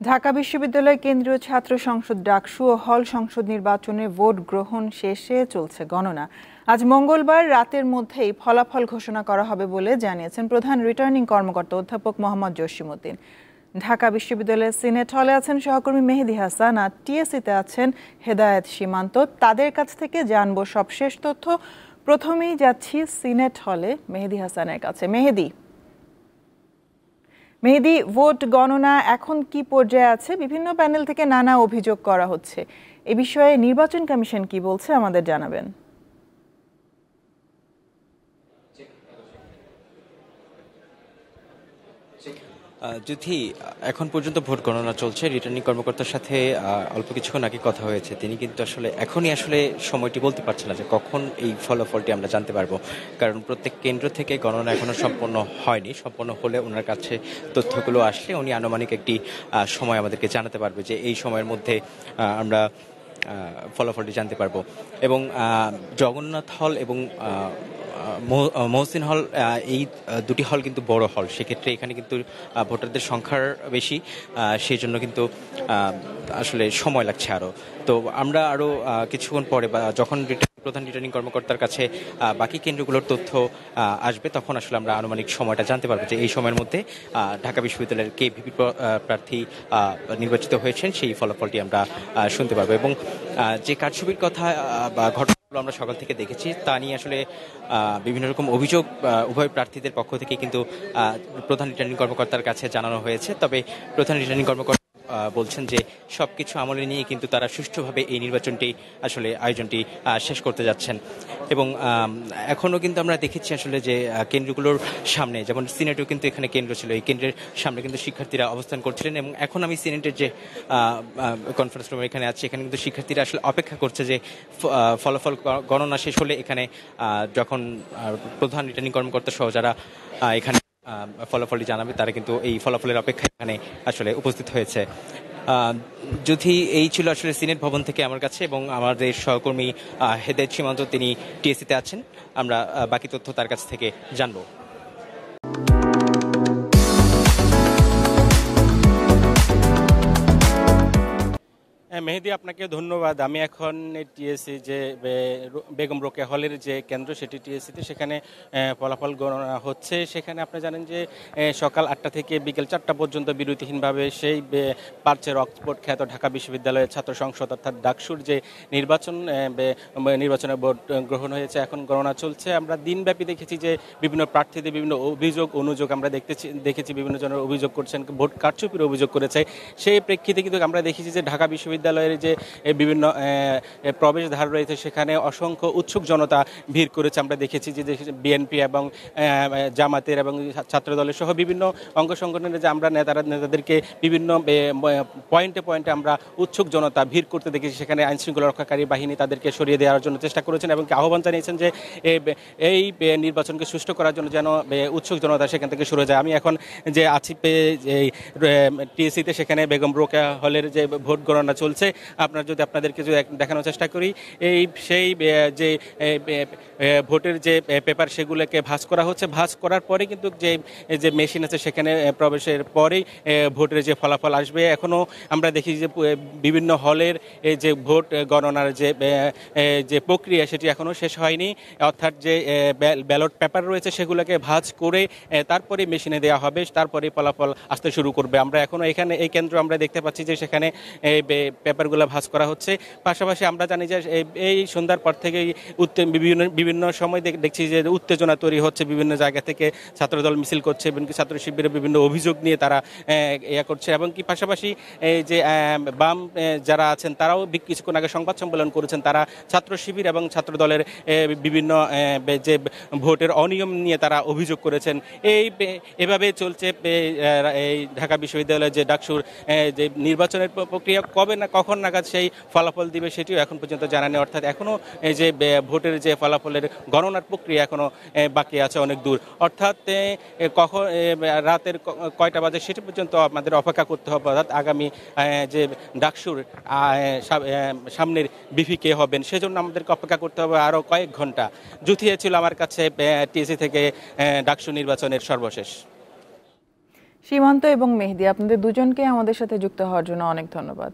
ঢাকা বিশ্ববিদ্যালয় কেন্দ্রীয় ছাত্র সংসদ ডাকসু ও হল সংসদ নির্বাচনে ভোট গ্রহণ শেষে চলছে গণনা। আজ মঙ্গলবার রাতের মধ্যেই ফলাফল ঘোষণা করা হবে বলে জানিয়েছেন প্রধান রিটার্নিং কর্মকর্তা অধ্যাপক মোহাম্মদ জসিমউদ্দিন। ঢাকা বিশ্ববিদ্যালয়ের সিনেট হলে আছেন সহকর্মী মেহেদী হাসান আর টিএসসিতে আছেন হেদায়েত সীমান্ত। তাদের কাছ থেকে জানবো সবশেষ তথ্য। প্রথমেই যাচ্ছি সিনেট হলে মেহেদী হাসানের কাছে। মেহেদী, ভোট গণনা এখন কি পর্যায়ে আছে? বিভিন্ন প্যানেল থেকে নানা অভিযোগ করা হচ্ছে, এ বিষয়ে নির্বাচন কমিশন কি বলছে আমাদের জানাবেন। যদি এখন পর্যন্ত ভোট গণনা চলছে, রিটার্নিং কর্মকর্তার সাথে অল্প কিছুক্ষণ আগে কথা হয়েছে। তিনি কিন্তু এখনই সময়টি বলতে পারছে না যে কখন এই ফলাফলটি আমরা জানতে পারবো, কারণ প্রত্যেক কেন্দ্র থেকে গণনা এখনো সম্পন্ন হয়নি। সম্পন্ন হলে ওনার কাছে তথ্যগুলো আসলে উনি আনুমানিক একটি সময় আমাদেরকে জানাতে পারবে যে এই সময়ের মধ্যে আমরা ফলাফলটি জানতে পারবো। এবং জগন্নাথ হল এবং মহসিন হল, এই দুটি হল কিন্তু বড় হল, সেক্ষেত্রে এখানে কিন্তু ভোটারদের সংখ্যার বেশি, সেই জন্য কিন্তু আসলে সময় লাগছে আরও। তো আমরা আরও কিছুক্ষণ পরে বা যখন প্রধান রিটার্নিং কর্মকর্তার কাছে বাকি কেন্দ্রগুলোর তথ্য আসবে, তখন আসলে আমরা আনুমানিক সময়টা জানতে পারবো যে এই সময়ের মধ্যে ঢাকা বিশ্ববিদ্যালয়ের কে ভিপি প্রার্থী নির্বাচিত হয়েছেন সেই ফলাফলটি আমরা শুনতে পারবো। এবং যে কারচুপির কথা বা ঘটনাগুলো আমরা সকাল থেকে দেখেছি, তা নিয়ে আসলে বিভিন্ন রকম অভিযোগ উভয় প্রার্থীদের পক্ষ থেকে কিন্তু প্রধান রিটার্নিং কর্মকর্তার কাছে জানানো হয়েছে। তবে প্রধান রিটার্নিং কর্মকর্তা বলছেন যে সবকিছু আমলে নিয়ে কিন্তু তারা সুষ্ঠুভাবে এই নির্বাচনটি আয়োজনটি শেষ করতে যাচ্ছেন। এবং এখনও কিন্তু আমরা দেখেছি আসলে যে কেন্দ্রগুলোর সামনে, যেমন সিনেটেও কিন্তু এখানে কেন্দ্র ছিল, এই কেন্দ্রের সামনে কিন্তু শিক্ষার্থীরা অবস্থান করছিলেন। এবং এখন আমি সিনেটের যে কনফারেন্স রুম এখানে আছি, এখানে কিন্তু শিক্ষার্থীরা আসলে অপেক্ষা করছে যে ফলাফল গণনা শেষ হলে এখানে যখন প্রধান রিটার্নিং কর্মকর্তা সহ যারা এখানে ফলাফলটি জানাবে, তারা কিন্তু এই ফলাফলের অপেক্ষায় এখানে আসলে উপস্থিত হয়েছে। যদি এই ছিল আসলে সিনেট ভবন থেকে আমার কাছে, এবং আমাদের সহকর্মী হেদায়েত সীমান্ত, তিনি টিএসসিতে আছেন। আমরা বাকি তথ্য তার কাছ থেকে জানবো। মেহেদী, আপনাকে ধন্যবাদ। আমি এখন টিএসসি যে বেগম রোকেয়া হলের যে কেন্দ্র, সেটি টিএসসিতে, সেখানে ফলাফল গণনা হচ্ছে। সেখানে আপনি জানেন যে সকাল 8টা থেকে বিকেল 4টা পর্যন্ত বিরতিহীনভাবে সেই পার্চের অক্সফোর্ড খ্যাত ঢাকা বিশ্ববিদ্যালয়ের ছাত্র সংসদ অর্থাৎ ডাকসুর যে নির্বাচনের ভোট গ্রহণ হয়েছে, এখন গণনা চলছে। আমরা দিনব্যাপী দেখেছি যে বিভিন্ন প্রার্থীদের বিভিন্ন অনুযোগ আমরা দেখেছি, বিভিন্ন জনের অভিযোগ করছেন, ভোট কারচুপির অভিযোগ করেছে। সেই প্রেক্ষিতে কিন্তু আমরা দেখেছি যে ঢাকা বিশ্ববিদ্যালয়ের যে বিভিন্ন প্রবেশদ্বার রয়েছে, সেখানে অসংখ্য উৎসুক জনতা ভিড় করেছে। আমরা দেখেছি যে বিএনপি এবং জামাতের এবং ছাত্রদলের সহ বিভিন্ন অঙ্গ সংগঠনের যে আমরা নেতাদেরকে বিভিন্ন পয়েন্টে আমরা উৎসুক জনতা ভিড় করতে দেখেছি। সেখানে আইনশৃঙ্খলা রক্ষাকারী বাহিনী তাদেরকে সরিয়ে দেওয়ার জন্য চেষ্টা করেছেন এবং আহ্বান জানিয়েছেন যে এই নির্বাচনকে সুষ্ঠু করার জন্য যেন উৎসুক জনতা সেখান থেকে সরে যায়। আমি এখন যে আছি টিএসসিতে, সেখানে বেগম রোকেয়া হলের যে ভোট গণনা চলছে, আপনাদেরকে যদি দেখানোর চেষ্টা করি, সেই যে ভোটের যে পেপার, সেগুলোকে ভাঁজ করা হচ্ছে। ভাঁজ করার পরে কিন্তু যে মেশিন আছে, সেখানে প্রবেশের পরেই ভোটের যে ফলাফল আসবে। এখনও আমরা দেখি যে বিভিন্ন হলের যে ভোট গণনার যে প্রক্রিয়া, সেটি এখনও শেষ হয়নি। অর্থাৎ যে ব্যালট পেপার রয়েছে, সেগুলোকে ভাঁজ করে তারপরে মেশিনে দেওয়া হবে, তারপরে ফলাফল আসতে শুরু করবে। আমরা এখনও এখানে এই কেন্দ্র আমরা দেখতে পাচ্ছি যে সেখানে পেপারগুলো ভাঁজ করা হচ্ছে। পাশাপাশি আমরা জানি যে এই সন্ধ্যার পর থেকেই বিভিন্ন সময় দেখছি যে উত্তেজনা তৈরি হচ্ছে। বিভিন্ন জায়গা থেকে ছাত্রদল মিছিল করছে, এবং ছাত্র শিবিরের বিভিন্ন অভিযোগ নিয়ে তারা করছে। এবং কি পাশাপাশি যে বাম যারা আছেন, তারাও কিছুক্ষণ আগে সংবাদ সম্মেলন করেছেন। তারা ছাত্র শিবির এবং ছাত্রদলের বিভিন্ন যে ভোটের অনিয়ম নিয়ে তারা অভিযোগ করেছেন। এভাবে চলছে এই ঢাকা বিশ্ববিদ্যালয়ের যে ডাকসুর যে নির্বাচনের প্রক্রিয়া। কখন নাগাদ সেই ফলাফল দিবে, সেটিও এখন পর্যন্ত জানা নেই। অর্থাৎ এখনও যে ভোটের যে ফলাফলের গণনার প্রক্রিয়া এখনও বাকি আছে অনেক দূর। অর্থাৎ কখন রাতের কয়টা বাজে সেটি পর্যন্ত আমাদের অপেক্ষা করতে হবে। অর্থাৎ আগামী যে ডাকসুর সামনের বিপি কে হবেন, সেজন্য আমাদেরকে অপেক্ষা করতে হবে আরও কয়েক ঘন্টা। জুথিয়ে ছিল আমার কাছে টিএসসি থেকে ডাকসু নির্বাচনের সর্বশেষ। সীমান্ত এবং মেহেদী, আপনাদের দুজনকে আমাদের সাথে যুক্ত হওয়ার জন্য অনেক ধন্যবাদ।